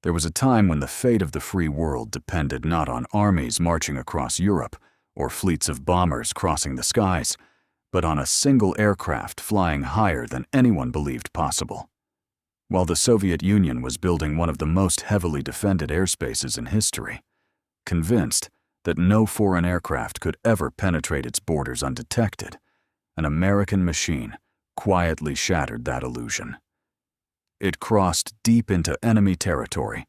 There was a time when the fate of the free world depended not on armies marching across Europe or fleets of bombers crossing the skies, but on a single aircraft flying higher than anyone believed possible. While the Soviet Union was building one of the most heavily defended airspaces in history, convinced that no foreign aircraft could ever penetrate its borders undetected, an American machine quietly shattered that illusion. It crossed deep into enemy territory,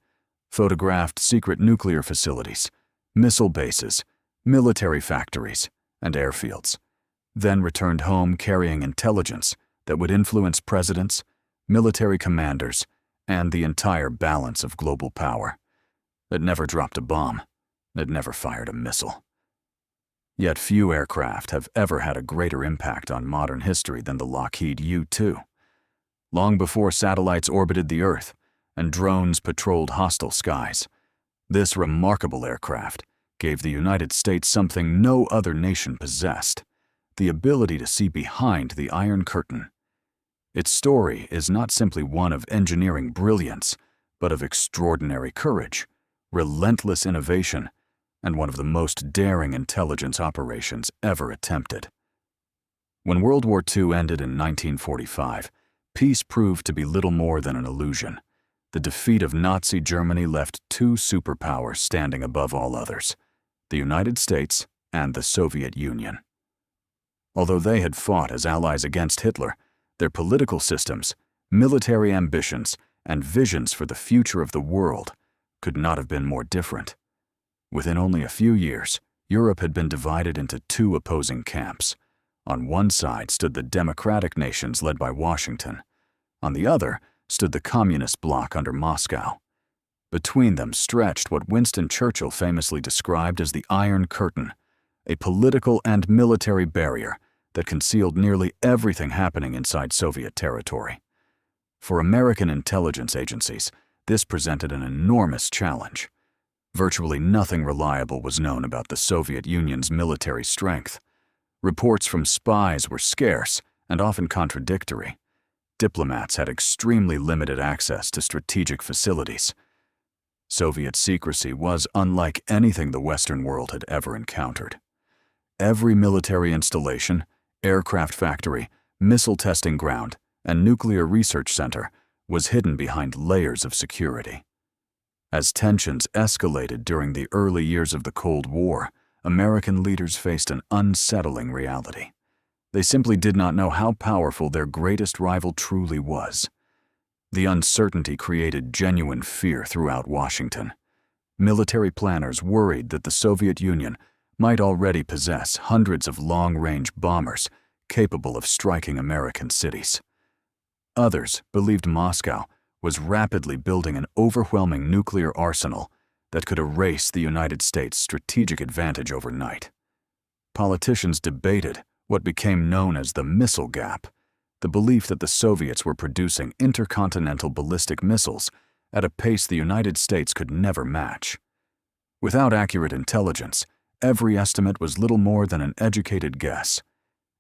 photographed secret nuclear facilities, missile bases, military factories, and airfields, then returned home carrying intelligence that would influence presidents, military commanders, and the entire balance of global power. It never dropped a bomb. It never fired a missile. Yet few aircraft have ever had a greater impact on modern history than the Lockheed U-2. Long before satellites orbited the Earth and drones patrolled hostile skies, this remarkable aircraft gave the United States something no other nation possessed: the ability to see behind the Iron Curtain. Its story is not simply one of engineering brilliance, but of extraordinary courage, relentless innovation, and one of the most daring intelligence operations ever attempted. When World War II ended in 1945, peace proved to be little more than an illusion. The defeat of Nazi Germany left two superpowers standing above all others: the United States and the Soviet Union. Although they had fought as allies against Hitler, their political systems, military ambitions, and visions for the future of the world could not have been more different. Within only a few years, Europe had been divided into two opposing camps. On one side stood the democratic nations led by Washington. On the other stood the communist bloc under Moscow. Between them stretched what Winston Churchill famously described as the Iron Curtain, a political and military barrier that concealed nearly everything happening inside Soviet territory. For American intelligence agencies, this presented an enormous challenge. Virtually nothing reliable was known about the Soviet Union's military strength. Reports from spies were scarce and often contradictory. Diplomats had extremely limited access to strategic facilities. Soviet secrecy was unlike anything the Western world had ever encountered. Every military installation, aircraft factory, missile testing ground, and nuclear research center was hidden behind layers of security. As tensions escalated during the early years of the Cold War, American leaders faced an unsettling reality. They simply did not know how powerful their greatest rival truly was. The uncertainty created genuine fear throughout Washington. Military planners worried that the Soviet Union might already possess hundreds of long-range bombers capable of striking American cities. Others believed Moscow was rapidly building an overwhelming nuclear arsenal that could erase the United States' strategic advantage overnight. Politicians debated what became known as the missile gap, the belief that the Soviets were producing intercontinental ballistic missiles at a pace the United States could never match. Without accurate intelligence, every estimate was little more than an educated guess.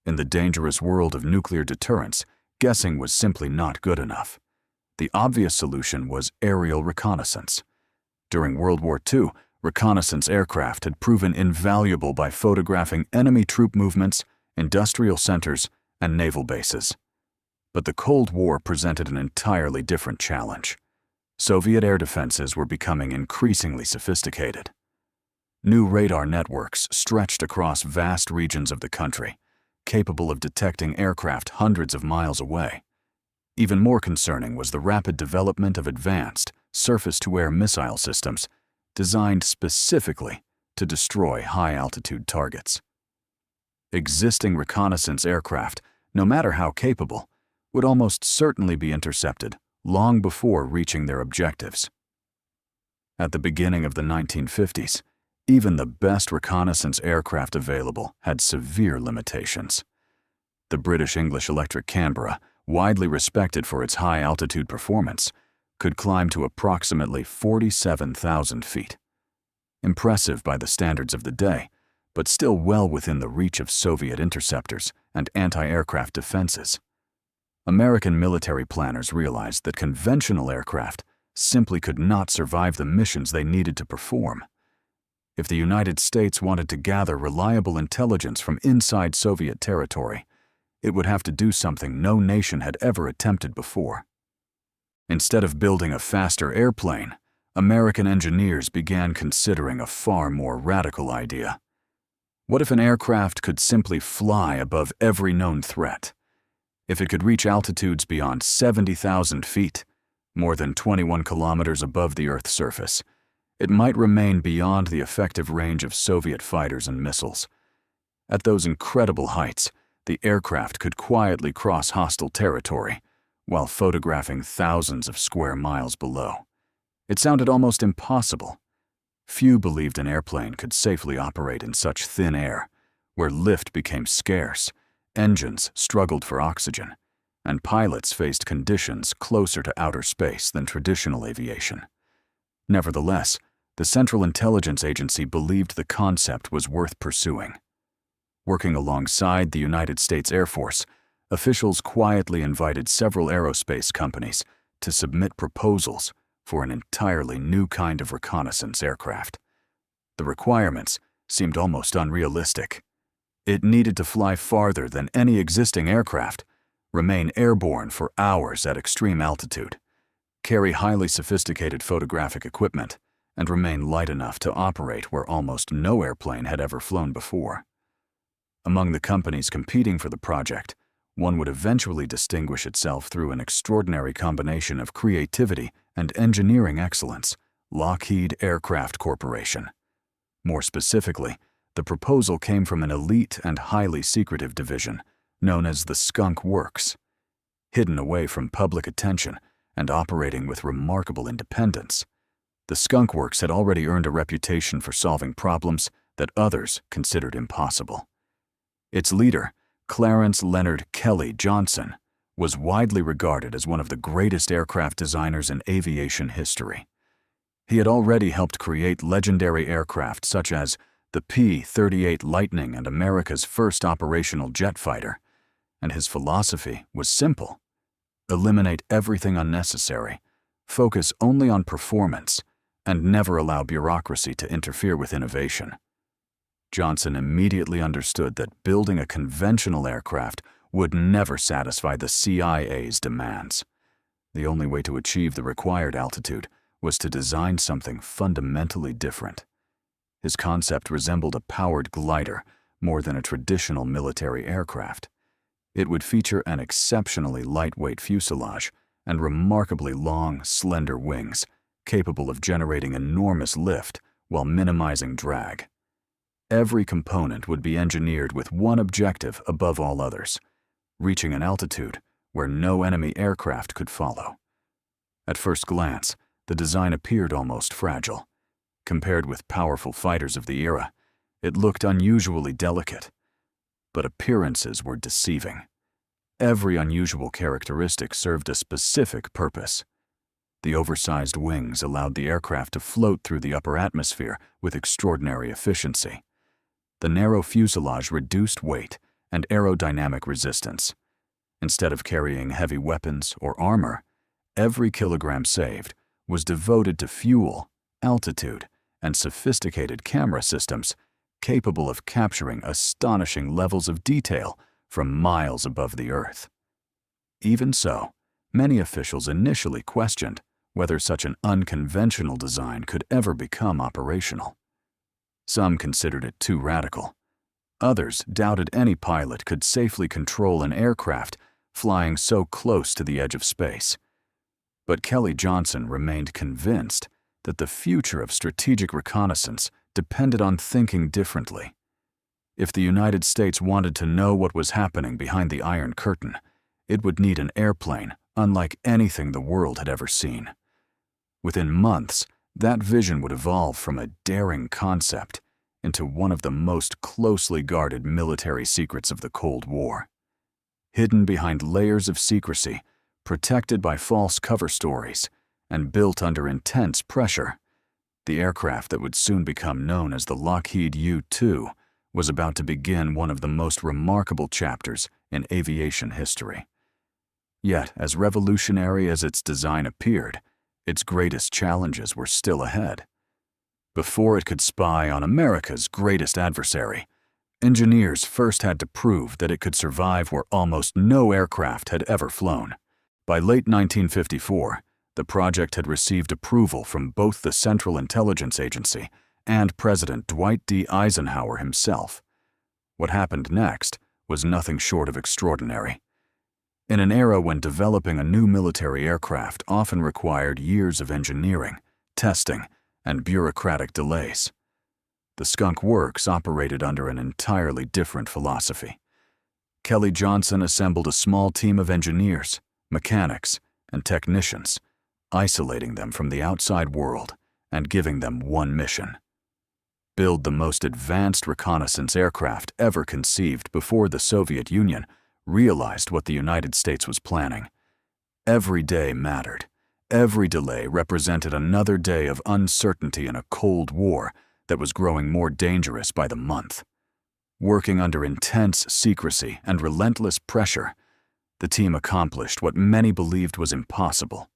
In the dangerous world of nuclear deterrence, guessing was simply not good enough. The obvious solution was aerial reconnaissance. During World War II, reconnaissance aircraft had proven invaluable by photographing enemy troop movements, industrial centers, and naval bases. But the Cold War presented an entirely different challenge. Soviet air defenses were becoming increasingly sophisticated. New radar networks stretched across vast regions of the country, capable of detecting aircraft hundreds of miles away. Even more concerning was the rapid development of advanced surface-to-air missile systems designed specifically to destroy high-altitude targets. Existing reconnaissance aircraft, no matter how capable, would almost certainly be intercepted long before reaching their objectives. At the beginning of the 1950s, even the best reconnaissance aircraft available had severe limitations. The British English Electric Canberra, widely respected for its high-altitude performance, could climb to approximately 47,000 feet. Impressive by the standards of the day, but still well within the reach of Soviet interceptors and anti-aircraft defenses. American military planners realized that conventional aircraft simply could not survive the missions they needed to perform. If the United States wanted to gather reliable intelligence from inside Soviet territory, it would have to do something no nation had ever attempted before. Instead of building a faster airplane, American engineers began considering a far more radical idea. What if an aircraft could simply fly above every known threat? If it could reach altitudes beyond 70,000 feet, more than 21 kilometers above the Earth's surface, it might remain beyond the effective range of Soviet fighters and missiles. At those incredible heights, the aircraft could quietly cross hostile territory while photographing thousands of square miles below. It sounded almost impossible. Few believed an airplane could safely operate in such thin air, where lift became scarce, engines struggled for oxygen, and pilots faced conditions closer to outer space than traditional aviation. Nevertheless, the Central Intelligence Agency believed the concept was worth pursuing. Working alongside the United States Air Force, officials quietly invited several aerospace companies to submit proposals for an entirely new kind of reconnaissance aircraft. The requirements seemed almost unrealistic. It needed to fly farther than any existing aircraft, remain airborne for hours at extreme altitude, carry highly sophisticated photographic equipment, and remain light enough to operate where almost no airplane had ever flown before. Among the companies competing for the project, one would eventually distinguish itself through an extraordinary combination of creativity and engineering excellence: Lockheed Aircraft Corporation. More specifically, the proposal came from an elite and highly secretive division known as the Skunk Works. Hidden away from public attention and operating with remarkable independence, the Skunk Works had already earned a reputation for solving problems that others considered impossible. Its leader, Clarence Leonard Kelly Johnson, was widely regarded as one of the greatest aircraft designers in aviation history. He had already helped create legendary aircraft such as the P-38 Lightning and America's first operational jet fighter, and his philosophy was simple: eliminate everything unnecessary, focus only on performance, and never allow bureaucracy to interfere with innovation. Johnson immediately understood that building a conventional aircraft would never satisfy the CIA's demands. The only way to achieve the required altitude was to design something fundamentally different. His concept resembled a powered glider more than a traditional military aircraft. It would feature an exceptionally lightweight fuselage and remarkably long, slender wings, capable of generating enormous lift while minimizing drag. Every component would be engineered with one objective above all others: reaching an altitude where no enemy aircraft could follow. At first glance, the design appeared almost fragile. Compared with powerful fighters of the era, it looked unusually delicate. But appearances were deceiving. Every unusual characteristic served a specific purpose. The oversized wings allowed the aircraft to float through the upper atmosphere with extraordinary efficiency. The narrow fuselage reduced weight and aerodynamic resistance. Instead of carrying heavy weapons or armor, every kilogram saved was devoted to fuel, altitude, and sophisticated camera systems capable of capturing astonishing levels of detail from miles above the Earth. Even so, many officials initially questioned whether such an unconventional design could ever become operational. Some considered it too radical. Others doubted any pilot could safely control an aircraft flying so close to the edge of space. But Kelly Johnson remained convinced that the future of strategic reconnaissance depended on thinking differently. If the United States wanted to know what was happening behind the Iron Curtain, it would need an airplane unlike anything the world had ever seen. Within months, that vision would evolve from a daring concept into one of the most closely guarded military secrets of the Cold War. Hidden behind layers of secrecy, protected by false cover stories, and built under intense pressure, the aircraft that would soon become known as the Lockheed U-2 was about to begin one of the most remarkable chapters in aviation history. Yet, as revolutionary as its design appeared, its greatest challenges were still ahead. Before it could spy on America's greatest adversary, engineers first had to prove that it could survive where almost no aircraft had ever flown. By late 1954, the project had received approval from both the Central Intelligence Agency and President Dwight D. Eisenhower himself. What happened next was nothing short of extraordinary. In an era when developing a new military aircraft often required years of engineering, testing, and bureaucratic delays, the Skunk Works operated under an entirely different philosophy. Kelly Johnson assembled a small team of engineers, mechanics, and technicians, isolating them from the outside world and giving them one mission: build the most advanced reconnaissance aircraft ever conceived before the Soviet Union realized what the United States was planning. Every day mattered. Every delay represented another day of uncertainty in a Cold War that was growing more dangerous by the month. Working under intense secrecy and relentless pressure, the team accomplished what many believed was impossible.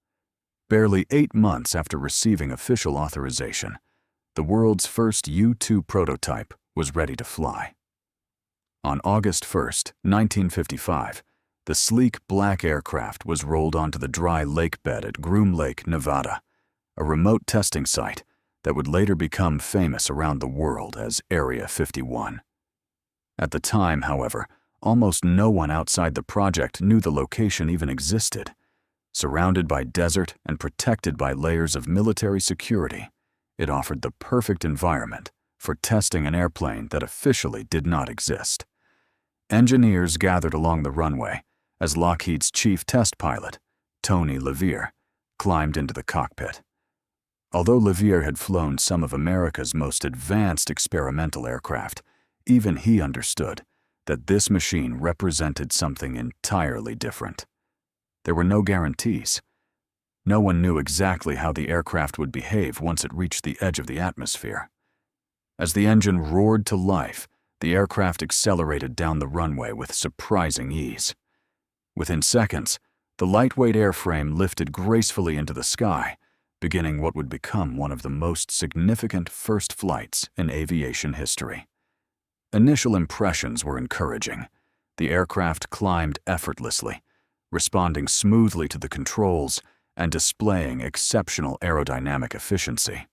Barely 8 months after receiving official authorization, the world's first U-2 prototype was ready to fly. On August 1, 1955, the sleek black aircraft was rolled onto the dry lake bed at Groom Lake, Nevada, a remote testing site that would later become famous around the world as Area 51. At the time, however, almost no one outside the project knew the location even existed. Surrounded by desert and protected by layers of military security, it offered the perfect environment for testing an airplane that officially did not exist. Engineers gathered along the runway as Lockheed's chief test pilot, Tony LeVier, climbed into the cockpit. Although LeVier had flown some of America's most advanced experimental aircraft, even he understood that this machine represented something entirely different. There were no guarantees. No one knew exactly how the aircraft would behave once it reached the edge of the atmosphere. As the engine roared to life, the aircraft accelerated down the runway with surprising ease. Within seconds, the lightweight airframe lifted gracefully into the sky, beginning what would become one of the most significant first flights in aviation history. Initial impressions were encouraging. The aircraft climbed effortlessly, responding smoothly to the controls and displaying exceptional aerodynamic efficiency.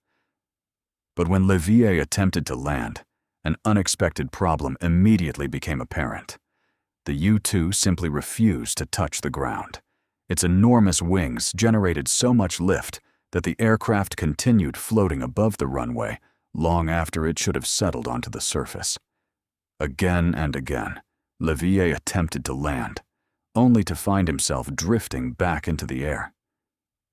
But when LeVier attempted to land, an unexpected problem immediately became apparent. The U-2 simply refused to touch the ground. Its enormous wings generated so much lift that the aircraft continued floating above the runway long after it should have settled onto the surface. Again and again, LeVier attempted to land, only to find himself drifting back into the air.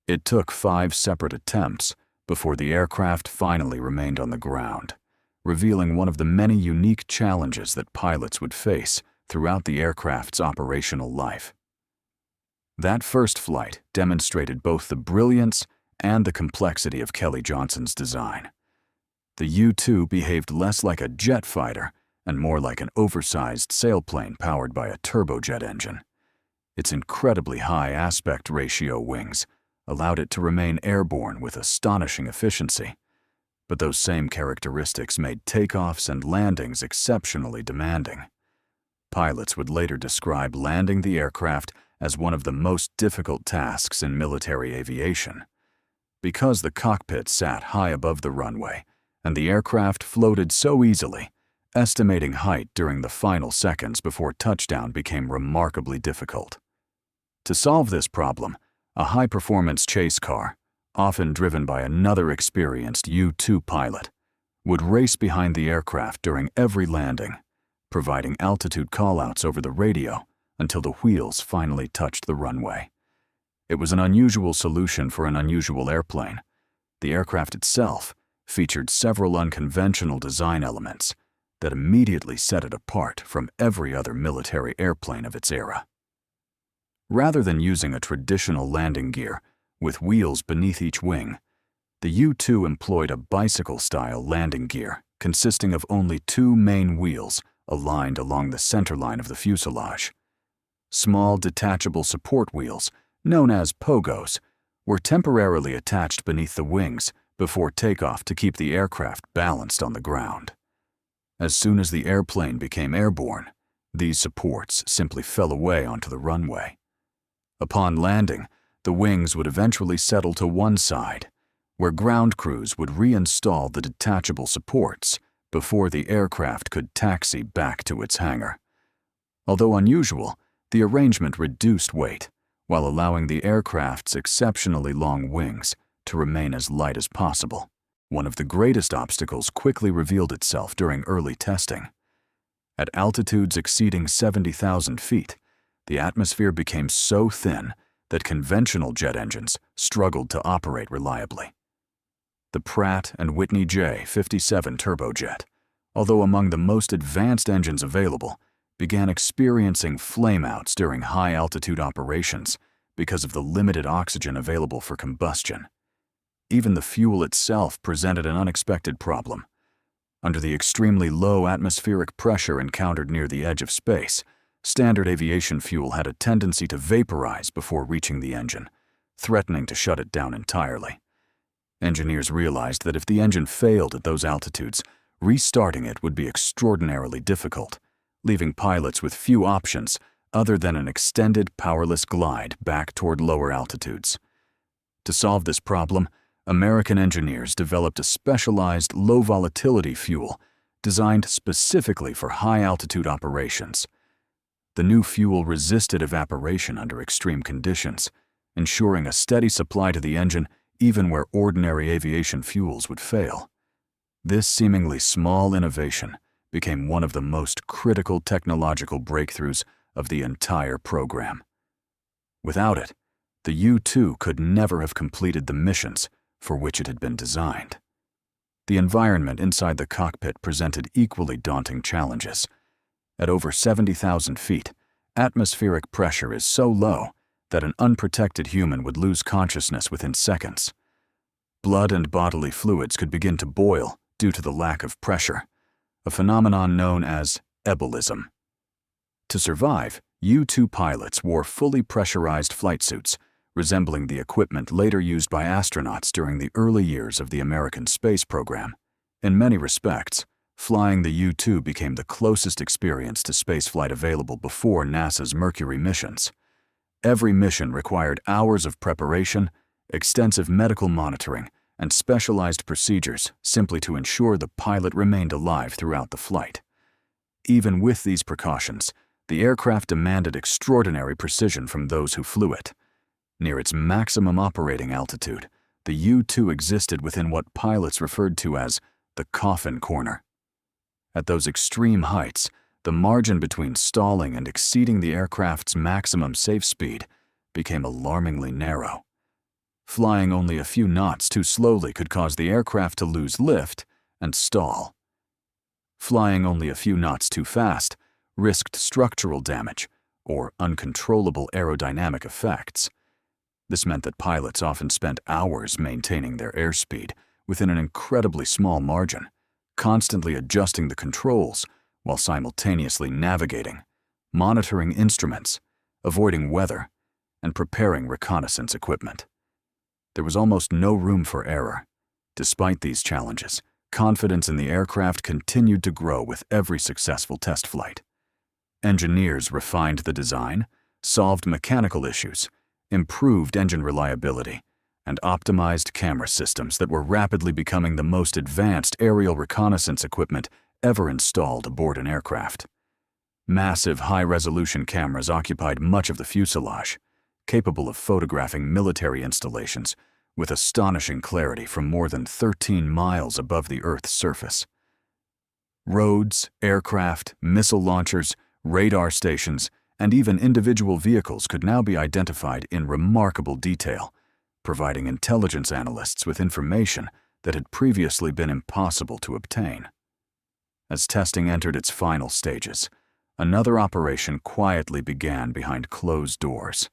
It took 5 separate attempts before the aircraft finally remained on the ground, revealing one of the many unique challenges that pilots would face throughout the aircraft's operational life. That first flight demonstrated both the brilliance and the complexity of Kelly Johnson's design. The U-2 behaved less like a jet fighter and more like an oversized sailplane powered by a turbojet engine. Its incredibly high aspect ratio wings allowed it to remain airborne with astonishing efficiency. But those same characteristics made takeoffs and landings exceptionally demanding. Pilots would later describe landing the aircraft as one of the most difficult tasks in military aviation. Because the cockpit sat high above the runway and the aircraft floated so easily, estimating height during the final seconds before touchdown became remarkably difficult. To solve this problem, a high-performance chase car, often driven by another experienced U-2 pilot, would race behind the aircraft during every landing, providing altitude callouts over the radio until the wheels finally touched the runway. It was an unusual solution for an unusual airplane. The aircraft itself featured several unconventional design elements that immediately set it apart from every other military airplane of its era. Rather than using a traditional landing gear with wheels beneath each wing, the U-2 employed a bicycle-style landing gear consisting of only 2 main wheels aligned along the centerline of the fuselage. Small detachable support wheels, known as pogos, were temporarily attached beneath the wings before takeoff to keep the aircraft balanced on the ground. As soon as the airplane became airborne, these supports simply fell away onto the runway. Upon landing, the wings would eventually settle to one side, where ground crews would reinstall the detachable supports before the aircraft could taxi back to its hangar. Although unusual, the arrangement reduced weight while allowing the aircraft's exceptionally long wings to remain as light as possible. One of the greatest obstacles quickly revealed itself during early testing. At altitudes exceeding 70,000 feet, the atmosphere became so thin that conventional jet engines struggled to operate reliably. The Pratt & Whitney J57 turbojet, although among the most advanced engines available, began experiencing flameouts during high-altitude operations because of the limited oxygen available for combustion. Even the fuel itself presented an unexpected problem. Under the extremely low atmospheric pressure encountered near the edge of space, standard aviation fuel had a tendency to vaporize before reaching the engine, threatening to shut it down entirely. Engineers realized that if the engine failed at those altitudes, restarting it would be extraordinarily difficult, leaving pilots with few options other than an extended powerless glide back toward lower altitudes. To solve this problem, American engineers developed a specialized low-volatility fuel designed specifically for high-altitude operations. The new fuel resisted evaporation under extreme conditions, ensuring a steady supply to the engine even where ordinary aviation fuels would fail. This seemingly small innovation became one of the most critical technological breakthroughs of the entire program. Without it, the U-2 could never have completed the missions for which it had been designed. The environment inside the cockpit presented equally daunting challenges. At over 70,000 feet, atmospheric pressure is so low that an unprotected human would lose consciousness within seconds. Blood and bodily fluids could begin to boil due to the lack of pressure, a phenomenon known as ebulism. To survive, U-2 pilots wore fully pressurized flight suits, resembling the equipment later used by astronauts during the early years of the American space program. In many respects, flying the U-2 became the closest experience to spaceflight available before NASA's Mercury missions. Every mission required hours of preparation, extensive medical monitoring, and specialized procedures simply to ensure the pilot remained alive throughout the flight. Even with these precautions, the aircraft demanded extraordinary precision from those who flew it. Near its maximum operating altitude, the U-2 existed within what pilots referred to as the coffin corner. At those extreme heights, the margin between stalling and exceeding the aircraft's maximum safe speed became alarmingly narrow. Flying only a few knots too slowly could cause the aircraft to lose lift and stall. Flying only a few knots too fast risked structural damage or uncontrollable aerodynamic effects. This meant that pilots often spent hours maintaining their airspeed within an incredibly small margin, constantly adjusting the controls while simultaneously navigating, monitoring instruments, avoiding weather, and preparing reconnaissance equipment. There was almost no room for error. Despite these challenges, confidence in the aircraft continued to grow with every successful test flight. Engineers refined the design, solved mechanical issues, improved engine reliability, and optimized camera systems that were rapidly becoming the most advanced aerial reconnaissance equipment ever installed aboard an aircraft. Massive high-resolution cameras occupied much of the fuselage, capable of photographing military installations with astonishing clarity from more than 13 miles above the Earth's surface. Roads, aircraft, missile launchers, radar stations, and even individual vehicles could now be identified in remarkable detail, providing intelligence analysts with information that had previously been impossible to obtain. As testing entered its final stages, another operation quietly began behind closed doors.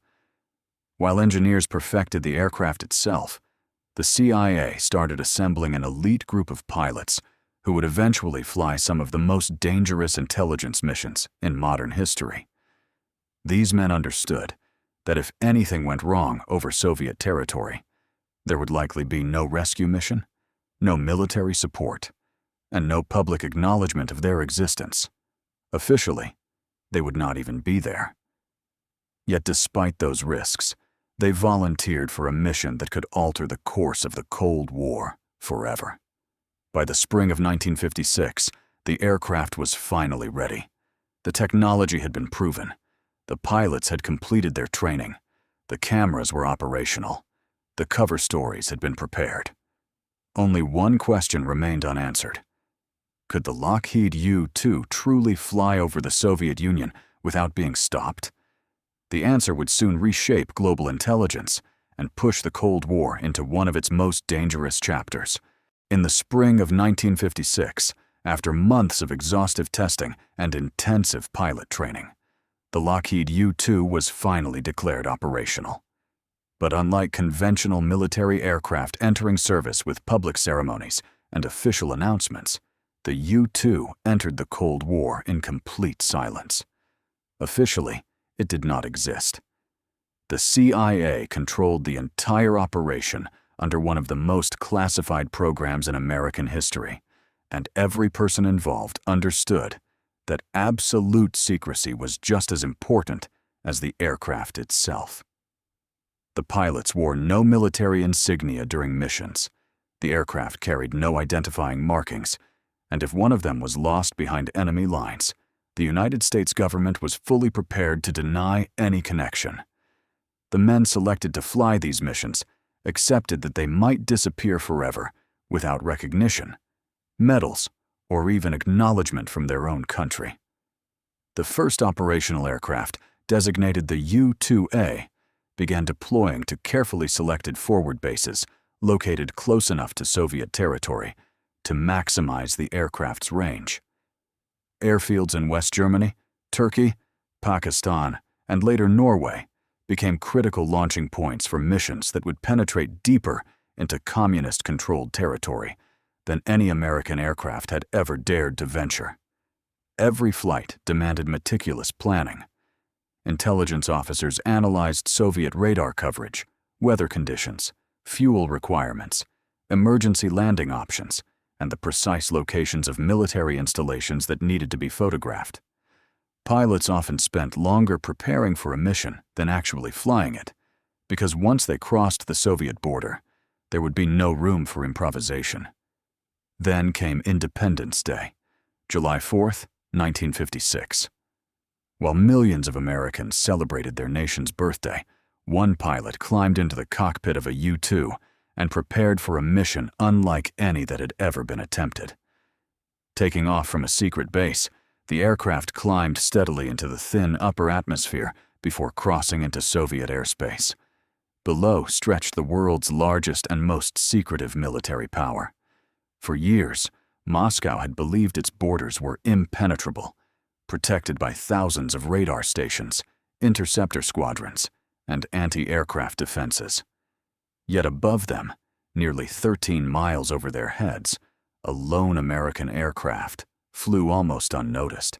While engineers perfected the aircraft itself, the CIA started assembling an elite group of pilots who would eventually fly some of the most dangerous intelligence missions in modern history. These men understood that if anything went wrong over Soviet territory, there would likely be no rescue mission, no military support, and no public acknowledgement of their existence. Officially, they would not even be there. Yet despite those risks, they volunteered for a mission that could alter the course of the Cold War forever. By the spring of 1956, the aircraft was finally ready. The technology had been proven. The pilots had completed their training. The cameras were operational. The cover stories had been prepared. Only one question remained unanswered. Could the Lockheed U-2 truly fly over the Soviet Union without being stopped? The answer would soon reshape global intelligence and push the Cold War into one of its most dangerous chapters. In the spring of 1956, after months of exhaustive testing and intensive pilot training, the Lockheed U-2 was finally declared operational. But unlike conventional military aircraft entering service with public ceremonies and official announcements, the U-2 entered the Cold War in complete silence. Officially, it did not exist. The CIA controlled the entire operation under one of the most classified programs in American history, and every person involved understood that absolute secrecy was just as important as the aircraft itself. The pilots wore no military insignia during missions. The aircraft carried no identifying markings, and if one of them was lost behind enemy lines, the United States government was fully prepared to deny any connection. The men selected to fly these missions accepted that they might disappear forever without recognition, medals, or even acknowledgement from their own country. The first operational aircraft, designated the U-2A, began deploying to carefully selected forward bases located close enough to Soviet territory to maximize the aircraft's range. Airfields in West Germany, Turkey, Pakistan, and later Norway became critical launching points for missions that would penetrate deeper into communist-controlled territory than any American aircraft had ever dared to venture. Every flight demanded meticulous planning. Intelligence officers analyzed Soviet radar coverage, weather conditions, fuel requirements, emergency landing options, and the precise locations of military installations that needed to be photographed. Pilots often spent longer preparing for a mission than actually flying it, because once they crossed the Soviet border, there would be no room for improvisation. Then came Independence Day, July 4th, 1956. While millions of Americans celebrated their nation's birthday, one pilot climbed into the cockpit of a U-2 and prepared for a mission unlike any that had ever been attempted. Taking off from a secret base, the aircraft climbed steadily into the thin upper atmosphere before crossing into Soviet airspace. Below stretched the world's largest and most secretive military power. For years, Moscow had believed its borders were impenetrable, protected by thousands of radar stations, interceptor squadrons, and anti-aircraft defenses. Yet above them, nearly 13 miles over their heads, a lone American aircraft flew almost unnoticed.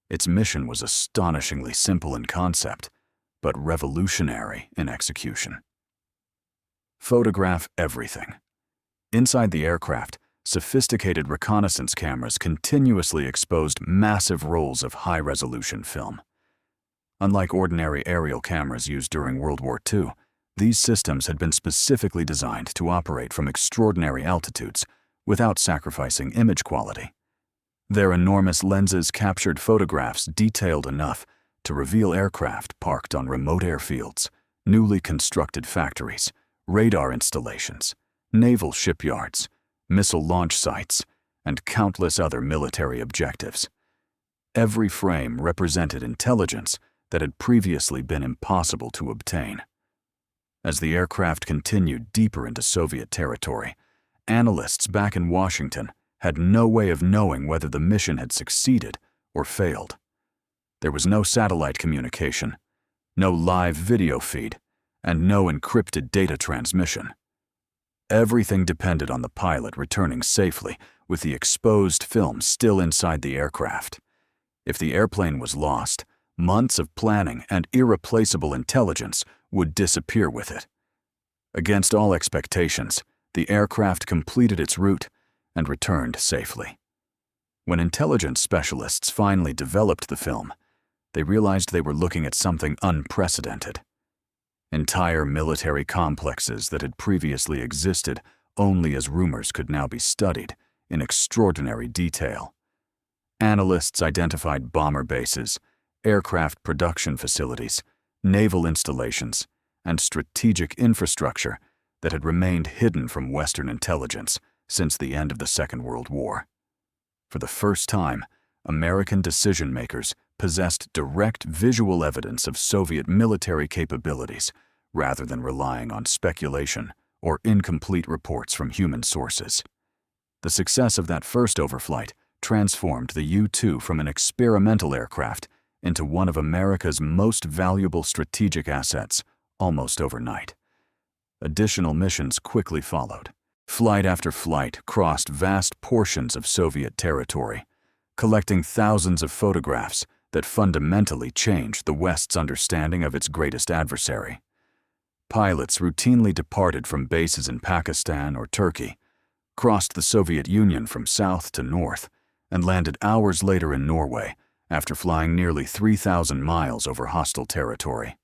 Its mission was astonishingly simple in concept, but revolutionary in execution. Photograph everything. Inside the aircraft, sophisticated reconnaissance cameras continuously exposed massive rolls of high-resolution film. Unlike ordinary aerial cameras used during World War II, these systems had been specifically designed to operate from extraordinary altitudes without sacrificing image quality. Their enormous lenses captured photographs detailed enough to reveal aircraft parked on remote airfields, newly constructed factories, radar installations, naval shipyards, missile launch sites, and countless other military objectives. Every frame represented intelligence that had previously been impossible to obtain. As the aircraft continued deeper into Soviet territory, analysts back in Washington had no way of knowing whether the mission had succeeded or failed. There was no satellite communication, no live video feed, and no encrypted data transmission. Everything depended on the pilot returning safely with the exposed film still inside the aircraft. If the airplane was lost, months of planning and irreplaceable intelligence would disappear with it. Against all expectations, the aircraft completed its route and returned safely. When intelligence specialists finally developed the film, they realized they were looking at something unprecedented. Entire military complexes that had previously existed only as rumors could now be studied in extraordinary detail. Analysts identified bomber bases, aircraft production facilities, naval installations, and strategic infrastructure that had remained hidden from Western intelligence since the end of the Second World War. For the first time, American decision-makers possessed direct visual evidence of Soviet military capabilities rather than relying on speculation or incomplete reports from human sources. The success of that first overflight transformed the U-2 from an experimental aircraft into one of America's most valuable strategic assets almost overnight. Additional missions quickly followed. Flight after flight crossed vast portions of Soviet territory, collecting thousands of photographs that fundamentally changed the West's understanding of its greatest adversary. Pilots routinely departed from bases in Pakistan or Turkey, crossed the Soviet Union from south to north, and landed hours later in Norway after flying nearly 3,000 miles over hostile territory.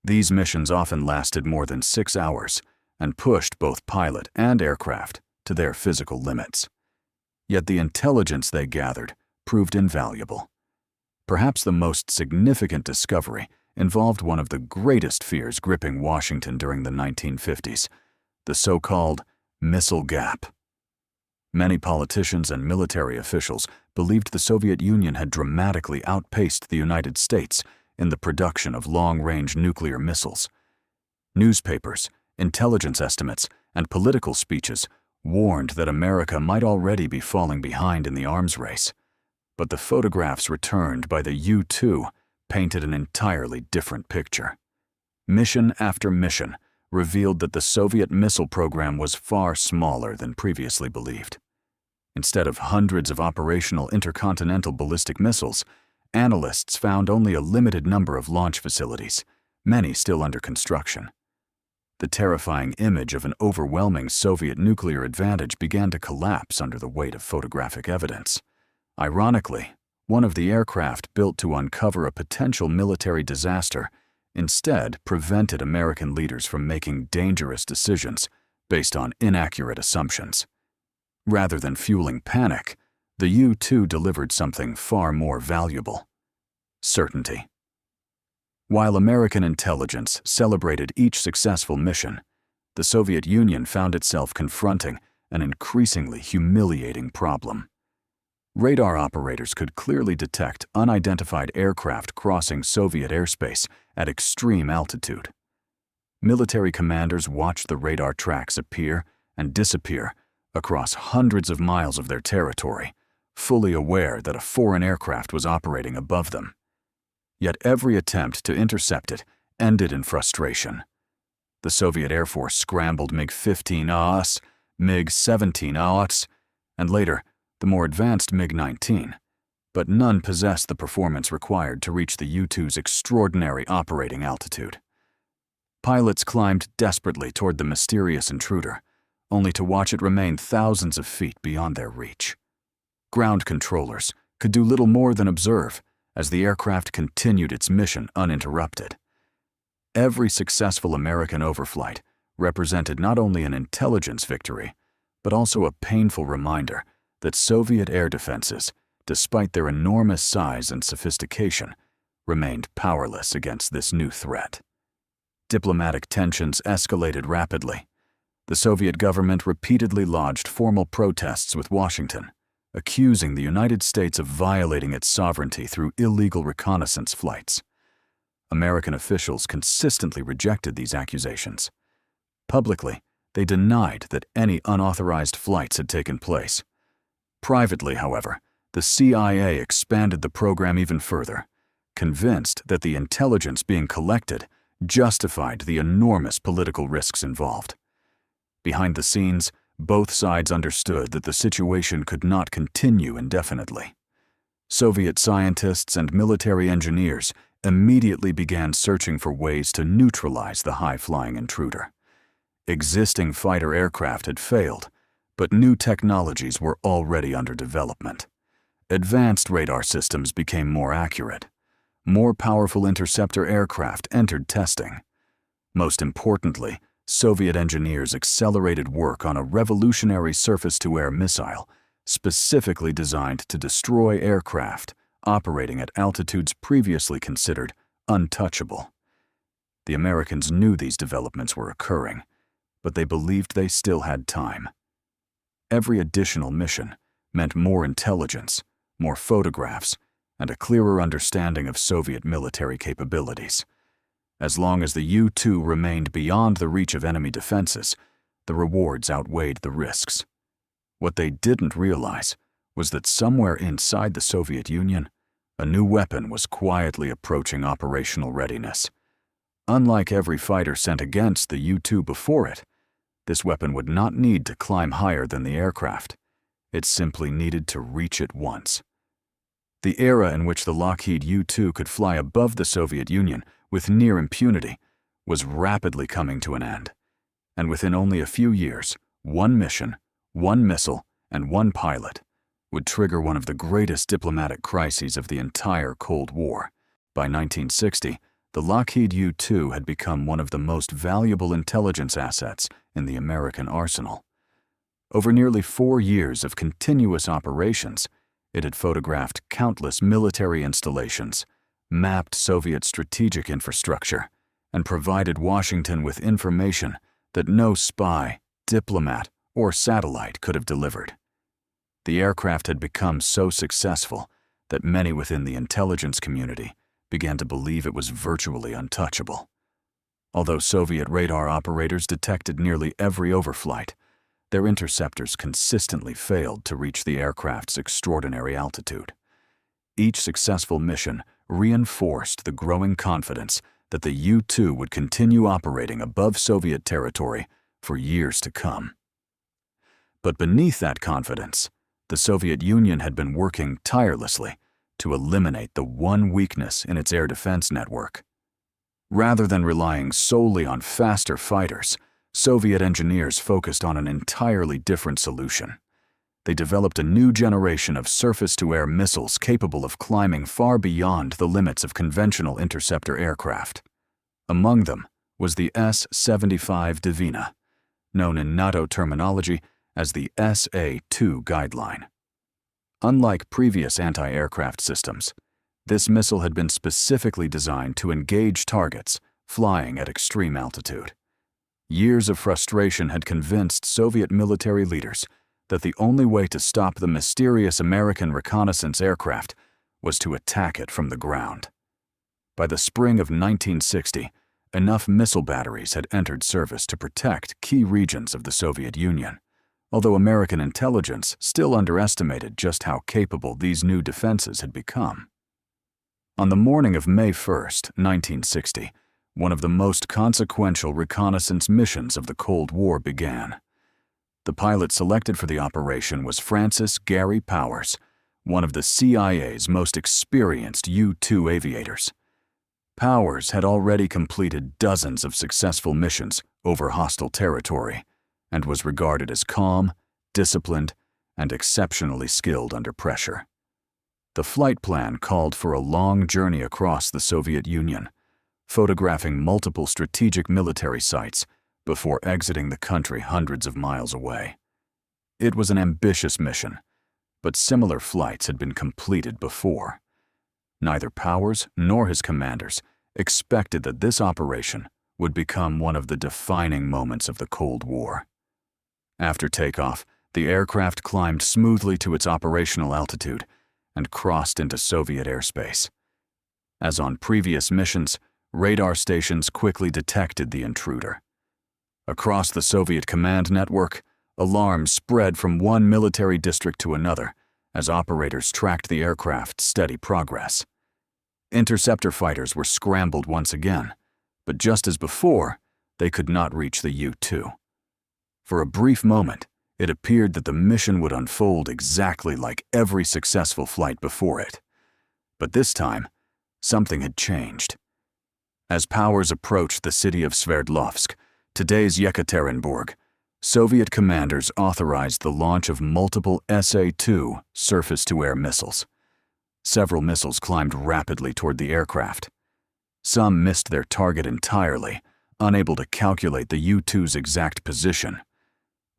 These missions often lasted more than 6 hours and pushed both pilot and aircraft to their physical limits. Yet the intelligence they gathered proved invaluable. Perhaps the most significant discovery involved one of the greatest fears gripping Washington during the 1950s, the so-called missile gap. Many politicians and military officials believed the Soviet Union had dramatically outpaced the United States in the production of long-range nuclear missiles. Newspapers, intelligence estimates, and political speeches warned that America might already be falling behind in the arms race. But the photographs returned by the U-2 painted an entirely different picture. Mission after mission revealed that the Soviet missile program was far smaller than previously believed. Instead of hundreds of operational intercontinental ballistic missiles, analysts found only a limited number of launch facilities, many still under construction. The terrifying image of an overwhelming Soviet nuclear advantage began to collapse under the weight of photographic evidence. Ironically, one of the aircraft built to uncover a potential military disaster instead prevented American leaders from making dangerous decisions based on inaccurate assumptions. Rather than fueling panic, the U-2 delivered something far more valuable: certainty. While American intelligence celebrated each successful mission, the Soviet Union found itself confronting an increasingly humiliating problem. Radar operators could clearly detect unidentified aircraft crossing Soviet airspace at extreme altitude. Military commanders watched the radar tracks appear and disappear across hundreds of miles of their territory, fully aware that a foreign aircraft was operating above them. Yet every attempt to intercept it ended in frustration. The Soviet Air Force scrambled MiG-15 MiG-17 and later the more advanced MiG-19, but none possessed the performance required to reach the U-2's extraordinary operating altitude. Pilots climbed desperately toward the mysterious intruder, only to watch it remain thousands of feet beyond their reach. Ground controllers could do little more than observe as the aircraft continued its mission uninterrupted. Every successful American overflight represented not only an intelligence victory, but also a painful reminder that Soviet air defenses, despite their enormous size and sophistication, remained powerless against this new threat. Diplomatic tensions escalated rapidly. The Soviet government repeatedly lodged formal protests with Washington, accusing the United States of violating its sovereignty through illegal reconnaissance flights. American officials consistently rejected these accusations. Publicly, they denied that any unauthorized flights had taken place. Privately, however, the CIA expanded the program even further, convinced that the intelligence being collected justified the enormous political risks involved. Behind the scenes, both sides understood that the situation could not continue indefinitely. Soviet scientists and military engineers immediately began searching for ways to neutralize the high-flying intruder. Existing fighter aircraft had failed, but new technologies were already under development. Advanced radar systems became more accurate. More powerful interceptor aircraft entered testing. Most importantly, Soviet engineers accelerated work on a revolutionary surface-to-air missile specifically designed to destroy aircraft operating at altitudes previously considered untouchable. The Americans knew these developments were occurring, but they believed they still had time. Every additional mission meant more intelligence, more photographs, and a clearer understanding of Soviet military capabilities. As long as the U-2 remained beyond the reach of enemy defenses, the rewards outweighed the risks. What they didn't realize was that somewhere inside the Soviet Union, a new weapon was quietly approaching operational readiness. Unlike every fighter sent against the U-2 before it, this weapon would not need to climb higher than the aircraft. It simply needed to reach it once. The era in which the Lockheed U-2 could fly above the Soviet Union with near impunity was rapidly coming to an end. And within only a few years, one mission, one missile, and one pilot would trigger one of the greatest diplomatic crises of the entire Cold War. By 1960, the Lockheed U-2 had become one of the most valuable intelligence assets in the American arsenal. Over nearly 4 years of continuous operations, it had photographed countless military installations, mapped Soviet strategic infrastructure, and provided Washington with information that no spy, diplomat, or satellite could have delivered. The aircraft had become so successful that many within the intelligence community began to believe it was virtually untouchable. Although Soviet radar operators detected nearly every overflight, their interceptors consistently failed to reach the aircraft's extraordinary altitude. Each successful mission reinforced the growing confidence that the U-2 would continue operating above Soviet territory for years to come. But beneath that confidence, the Soviet Union had been working tirelessly to eliminate the one weakness in its air defense network. Rather than relying solely on faster fighters, Soviet engineers focused on an entirely different solution. They developed a new generation of surface-to-air missiles capable of climbing far beyond the limits of conventional interceptor aircraft. Among them was the S-75 Divina, known in NATO terminology as the SA-2 guideline. Unlike previous anti-aircraft systems, this missile had been specifically designed to engage targets flying at extreme altitude. Years of frustration had convinced Soviet military leaders that the only way to stop the mysterious American reconnaissance aircraft was to attack it from the ground. By the spring of 1960, enough missile batteries had entered service to protect key regions of the Soviet Union, although American intelligence still underestimated just how capable these new defenses had become. On the morning of May 1, 1960, one of the most consequential reconnaissance missions of the Cold War began. The pilot selected for the operation was Francis Gary Powers, one of the CIA's most experienced U-2 aviators. Powers had already completed dozens of successful missions over hostile territory and was regarded as calm, disciplined, and exceptionally skilled under pressure. The flight plan called for a long journey across the Soviet Union, photographing multiple strategic military sites before exiting the country hundreds of miles away. It was an ambitious mission, but similar flights had been completed before. Neither Powers nor his commanders expected that this operation would become one of the defining moments of the Cold War. After takeoff, the aircraft climbed smoothly to its operational altitude and crossed into Soviet airspace. As on previous missions, radar stations quickly detected the intruder. Across the Soviet command network, alarms spread from one military district to another as operators tracked the aircraft's steady progress. Interceptor fighters were scrambled once again, but just as before, they could not reach the U-2. For a brief moment, It appeared that the mission would unfold exactly like every successful flight before it. But this time, something had changed. As Powers approached the city of Sverdlovsk, today's Yekaterinburg, Soviet commanders authorized the launch of multiple SA-2 surface-to-air missiles. Several missiles climbed rapidly toward the aircraft. Some missed their target entirely, unable to calculate the U-2's exact position.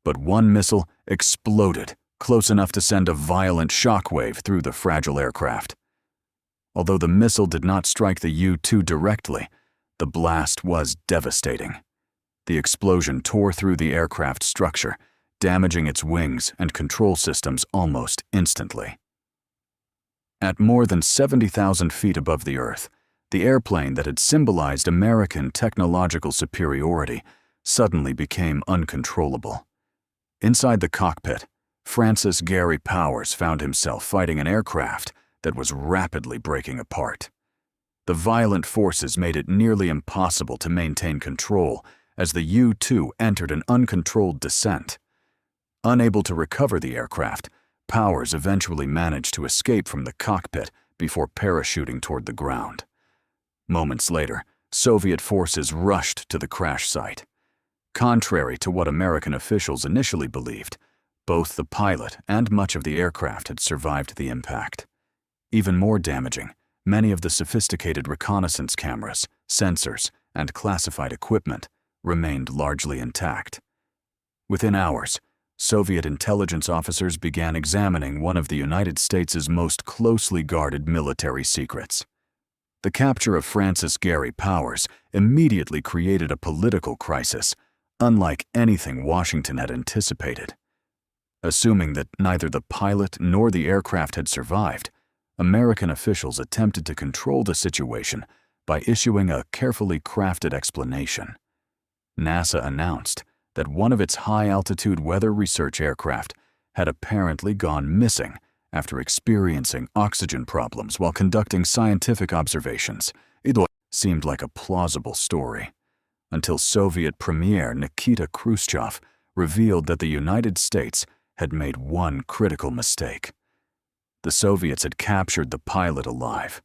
But one missile exploded, close enough to send a violent shockwave through the fragile aircraft. Although the missile did not strike the U-2 directly, the blast was devastating. The explosion tore through the aircraft structure, damaging its wings and control systems almost instantly. At more than 70,000 feet above the Earth, the airplane that had symbolized American technological superiority suddenly became uncontrollable. Inside the cockpit, Francis Gary Powers found himself fighting an aircraft that was rapidly breaking apart. The violent forces made it nearly impossible to maintain control as the U-2 entered an uncontrolled descent. Unable to recover the aircraft, Powers eventually managed to escape from the cockpit before parachuting toward the ground. Moments later, Soviet forces rushed to the crash site. Contrary to what American officials initially believed, both the pilot and much of the aircraft had survived the impact. Even more damaging, many of the sophisticated reconnaissance cameras, sensors, and classified equipment remained largely intact. Within hours, Soviet intelligence officers began examining one of the United States' most closely guarded military secrets. The capture of Francis Gary Powers immediately created a political crisis, unlike anything Washington had anticipated. Assuming that neither the pilot nor the aircraft had survived, American officials attempted to control the situation by issuing a carefully crafted explanation. NASA announced that one of its high-altitude weather research aircraft had apparently gone missing after experiencing oxygen problems while conducting scientific observations. It seemed like a plausible story, until Soviet Premier Nikita Khrushchev revealed that the United States had made one critical mistake. The Soviets had captured the pilot alive.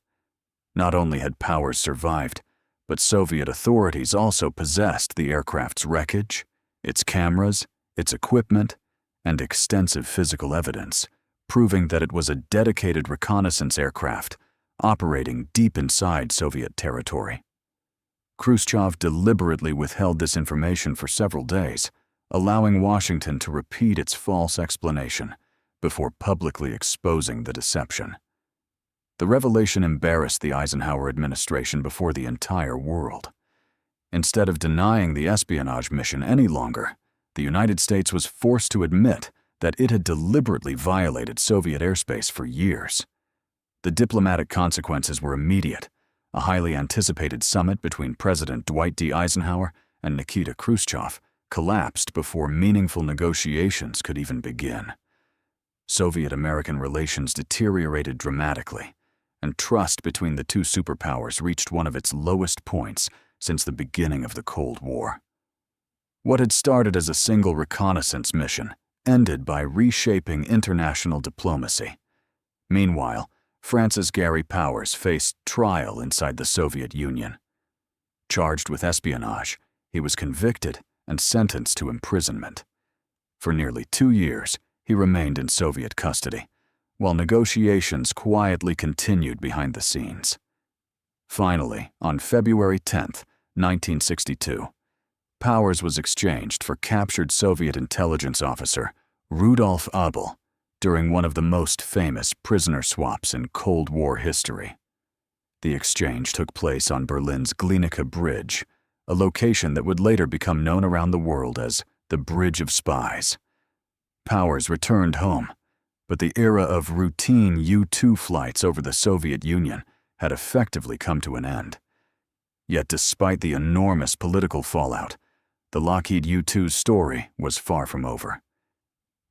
Not only had Powers survived, but Soviet authorities also possessed the aircraft's wreckage, its cameras, its equipment, and extensive physical evidence, proving that it was a dedicated reconnaissance aircraft operating deep inside Soviet territory. Khrushchev deliberately withheld this information for several days, allowing Washington to repeat its false explanation before publicly exposing the deception. The revelation embarrassed the Eisenhower administration before the entire world. Instead of denying the espionage mission any longer, the United States was forced to admit that it had deliberately violated Soviet airspace for years. The diplomatic consequences were immediate. A highly anticipated summit between President Dwight D. Eisenhower and Nikita Khrushchev collapsed before meaningful negotiations could even begin. Soviet-American relations deteriorated dramatically, and trust between the two superpowers reached one of its lowest points since the beginning of the Cold War. What had started as a single reconnaissance mission ended by reshaping international diplomacy. Meanwhile, Francis Gary Powers faced trial inside the Soviet Union. Charged with espionage, he was convicted and sentenced to imprisonment. For nearly 2 years, he remained in Soviet custody, while negotiations quietly continued behind the scenes. Finally, on February 10, 1962, Powers was exchanged for captured Soviet intelligence officer Rudolf Abel during one of the most famous prisoner swaps in Cold War history. The exchange took place on Berlin's Glienicke Bridge, a location that would later become known around the world as the Bridge of Spies. Powers returned home, but the era of routine U-2 flights over the Soviet Union had effectively come to an end. Yet despite the enormous political fallout, the Lockheed U-2's story was far from over.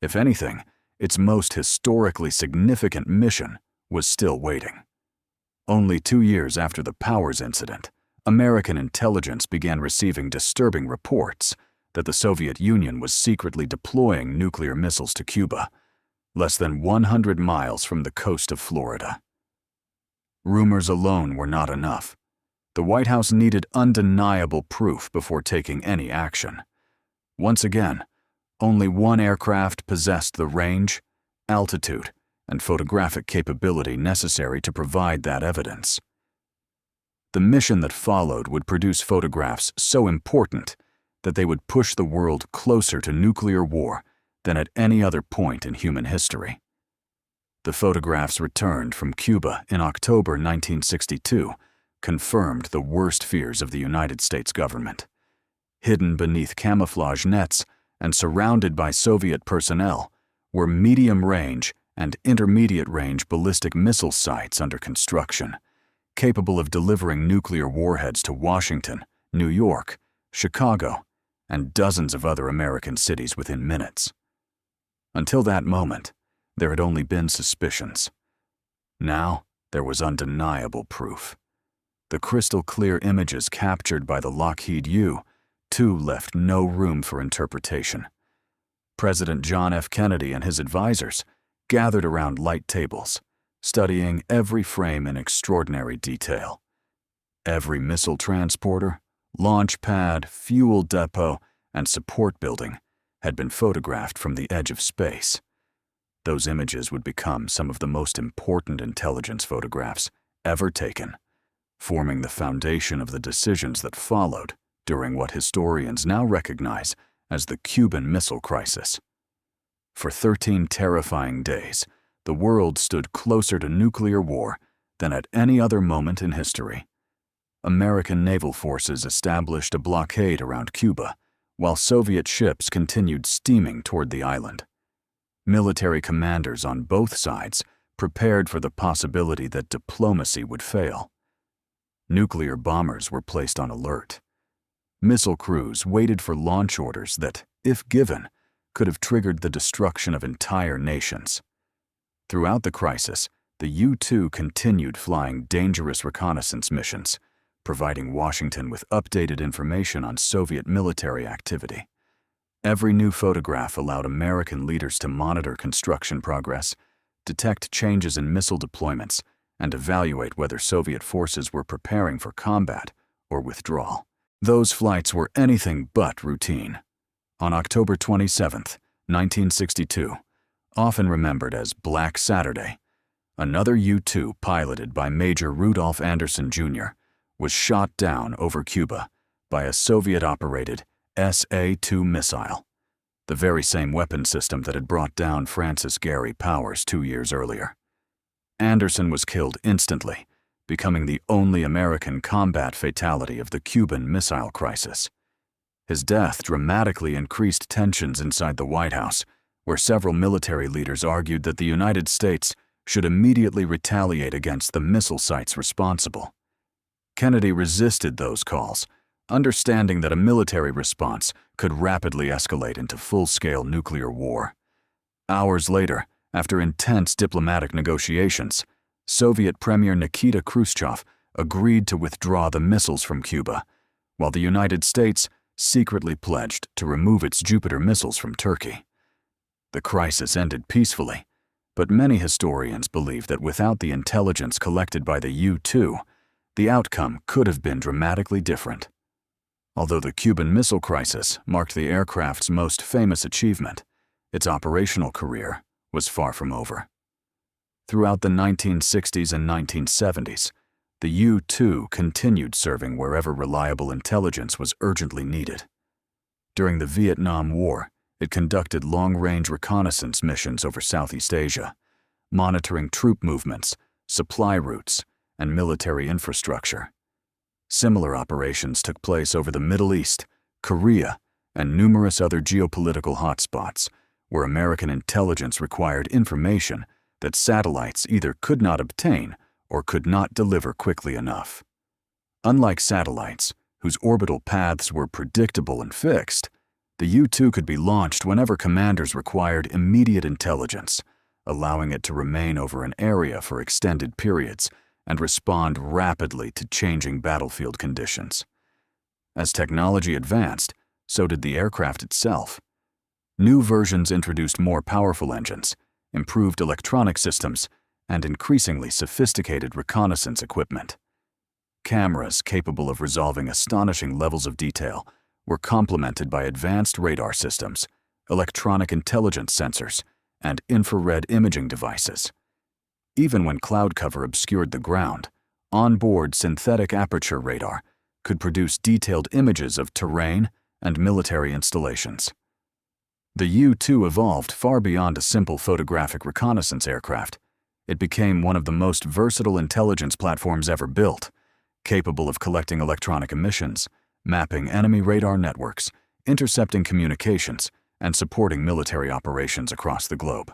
If anything, its most historically significant mission was still waiting. Only 2 years after the Powers incident, American intelligence began receiving disturbing reports that the Soviet Union was secretly deploying nuclear missiles to Cuba, less than 100 miles from the coast of Florida. Rumors alone were not enough. The White House needed undeniable proof before taking any action. Once again, only one aircraft possessed the range, altitude, and photographic capability necessary to provide that evidence. The mission that followed would produce photographs so important that they would push the world closer to nuclear war than at any other point in human history. The photographs returned from Cuba in October 1962 confirmed the worst fears of the United States government. Hidden beneath camouflage nets and surrounded by Soviet personnel were medium-range and intermediate-range ballistic missile sites under construction, capable of delivering nuclear warheads to Washington, New York, Chicago, and dozens of other American cities within minutes. Until that moment, there had only been suspicions. Now, there was undeniable proof. The crystal-clear images captured by the Lockheed U-2 left no room for interpretation. President John F. Kennedy and his advisors gathered around light tables, studying every frame in extraordinary detail. Every missile transporter, launch pad, fuel depot, and support building had been photographed from the edge of space. Those images would become some of the most important intelligence photographs ever taken, forming the foundation of the decisions that followed during what historians now recognize as the Cuban Missile Crisis. For 13 terrifying days, the world stood closer to nuclear war than at any other moment in history. American naval forces established a blockade around Cuba, while Soviet ships continued steaming toward the island. Military commanders on both sides prepared for the possibility that diplomacy would fail. Nuclear bombers were placed on alert. Missile crews waited for launch orders that, if given, could have triggered the destruction of entire nations. Throughout the crisis, the U-2 continued flying dangerous reconnaissance missions, providing Washington with updated information on Soviet military activity. Every new photograph allowed American leaders to monitor construction progress, detect changes in missile deployments, and evaluate whether Soviet forces were preparing for combat or withdrawal. Those flights were anything but routine. On October 27, 1962, often remembered as Black Saturday, another U-2 piloted by Major Rudolph Anderson, Jr., was shot down over Cuba by a Soviet-operated SA-2 missile, the very same weapon system that had brought down Francis Gary Powers 2 years earlier. Anderson was killed instantly, becoming the only American combat fatality of the Cuban Missile Crisis. His death dramatically increased tensions inside the White House, where several military leaders argued that the United States should immediately retaliate against the missile sites responsible. Kennedy resisted those calls, understanding that a military response could rapidly escalate into full-scale nuclear war. Hours later, after intense diplomatic negotiations, Soviet Premier Nikita Khrushchev agreed to withdraw the missiles from Cuba, while the United States secretly pledged to remove its Jupiter missiles from Turkey. The crisis ended peacefully, but many historians believe that without the intelligence collected by the U-2, the outcome could have been dramatically different. Although the Cuban Missile Crisis marked the aircraft's most famous achievement, its operational career was far from over. Throughout the 1960s and 1970s, the U-2 continued serving wherever reliable intelligence was urgently needed. During the Vietnam War, it conducted long-range reconnaissance missions over Southeast Asia, monitoring troop movements, supply routes, and military infrastructure. Similar operations took place over the Middle East, Korea, and numerous other geopolitical hotspots, where American intelligence required information that satellites either could not obtain or could not deliver quickly enough. Unlike satellites, whose orbital paths were predictable and fixed, the U-2 could be launched whenever commanders required immediate intelligence, allowing it to remain over an area for extended periods and respond rapidly to changing battlefield conditions. As technology advanced, so did the aircraft itself. New versions introduced more powerful engines, improved electronic systems, and increasingly sophisticated reconnaissance equipment. Cameras capable of resolving astonishing levels of detail were complemented by advanced radar systems, electronic intelligence sensors, and infrared imaging devices. Even when cloud cover obscured the ground, onboard synthetic aperture radar could produce detailed images of terrain and military installations. The U-2 evolved far beyond a simple photographic reconnaissance aircraft. It became one of the most versatile intelligence platforms ever built, capable of collecting electronic emissions, mapping enemy radar networks, intercepting communications, and supporting military operations across the globe.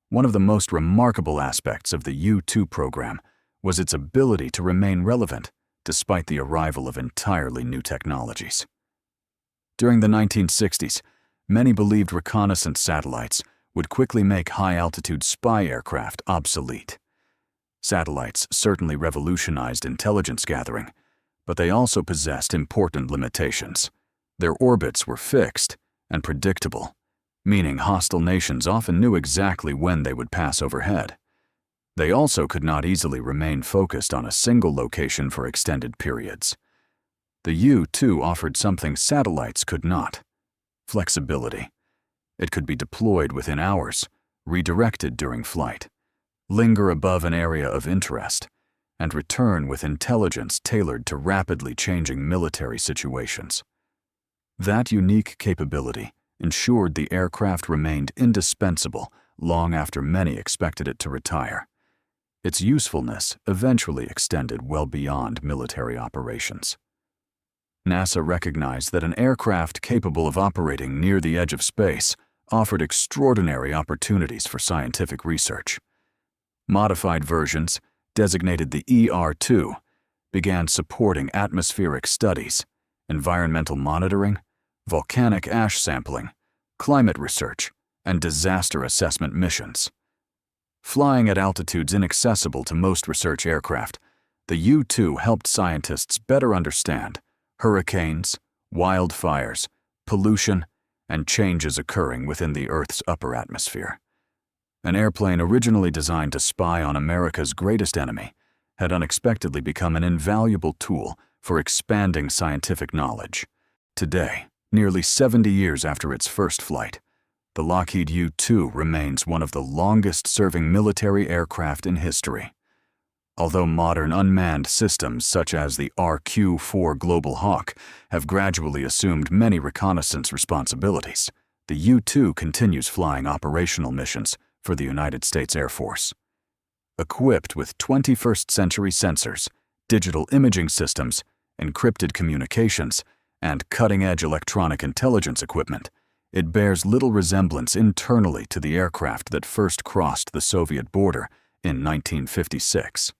One of the most remarkable aspects of the U-2 program was its ability to remain relevant despite the arrival of entirely new technologies. During the 1960s, many believed reconnaissance satellites would quickly make high-altitude spy aircraft obsolete. Satellites certainly revolutionized intelligence gathering, but they also possessed important limitations. Their orbits were fixed and predictable, meaning hostile nations often knew exactly when they would pass overhead. They also could not easily remain focused on a single location for extended periods. The U-2 offered something satellites could not: flexibility. It could be deployed within hours, redirected during flight, linger above an area of interest, and return with intelligence tailored to rapidly changing military situations. That unique capability ensured the aircraft remained indispensable long after many expected it to retire. Its usefulness eventually extended well beyond military operations. NASA recognized that an aircraft capable of operating near the edge of space offered extraordinary opportunities for scientific research. Modified versions, designated the ER-2, began supporting atmospheric studies, environmental monitoring, volcanic ash sampling, climate research, and disaster assessment missions. Flying at altitudes inaccessible to most research aircraft, the U-2 helped scientists better understand hurricanes, wildfires, pollution, and changes occurring within the Earth's upper atmosphere. An airplane originally designed to spy on America's greatest enemy had unexpectedly become an invaluable tool for expanding scientific knowledge. Today, nearly 70 years after its first flight, the Lockheed U-2 remains one of the longest-serving military aircraft in history. Although modern unmanned systems such as the RQ-4 Global Hawk have gradually assumed many reconnaissance responsibilities, the U-2 continues flying operational missions for the United States Air Force. Equipped with 21st-century sensors, digital imaging systems, encrypted communications, and cutting-edge electronic intelligence equipment, it bears little resemblance internally to the aircraft that first crossed the Soviet border in 1956.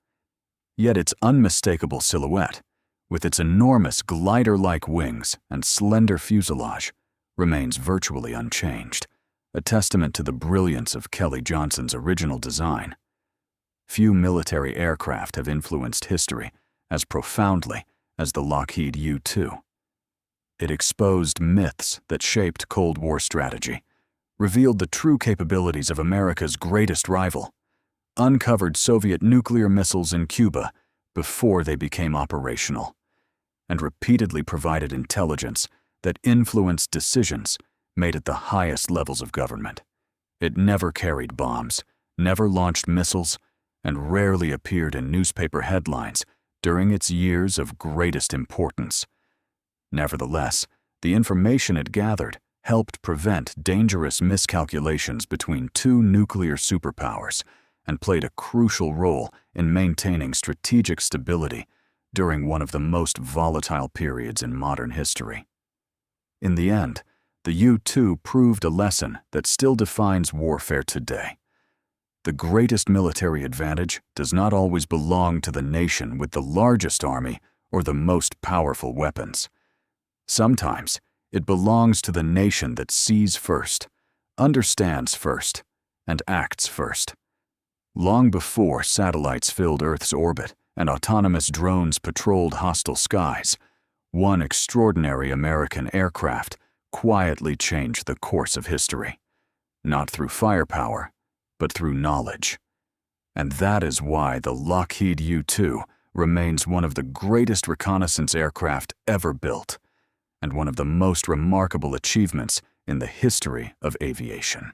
Yet its unmistakable silhouette, with its enormous glider-like wings and slender fuselage, remains virtually unchanged, a testament to the brilliance of Kelly Johnson's original design. Few military aircraft have influenced history as profoundly as the Lockheed U-2. It exposed myths that shaped Cold War strategy, revealed the true capabilities of America's greatest rival, uncovered Soviet nuclear missiles in Cuba before they became operational, and repeatedly provided intelligence that influenced decisions made at the highest levels of government. It never carried bombs, never launched missiles, and rarely appeared in newspaper headlines during its years of greatest importance. Nevertheless, the information it gathered helped prevent dangerous miscalculations between two nuclear superpowers and played a crucial role in maintaining strategic stability during one of the most volatile periods in modern history. In the end, the U-2 proved a lesson that still defines warfare today. The greatest military advantage does not always belong to the nation with the largest army or the most powerful weapons. Sometimes it belongs to the nation that sees first, understands first, and acts first. Long before satellites filled Earth's orbit and autonomous drones patrolled hostile skies, One extraordinary American aircraft quietly changed the course of history, not through firepower, but through knowledge. And that is why the Lockheed U-2 remains one of the greatest reconnaissance aircraft ever built, and one of the most remarkable achievements in the history of aviation.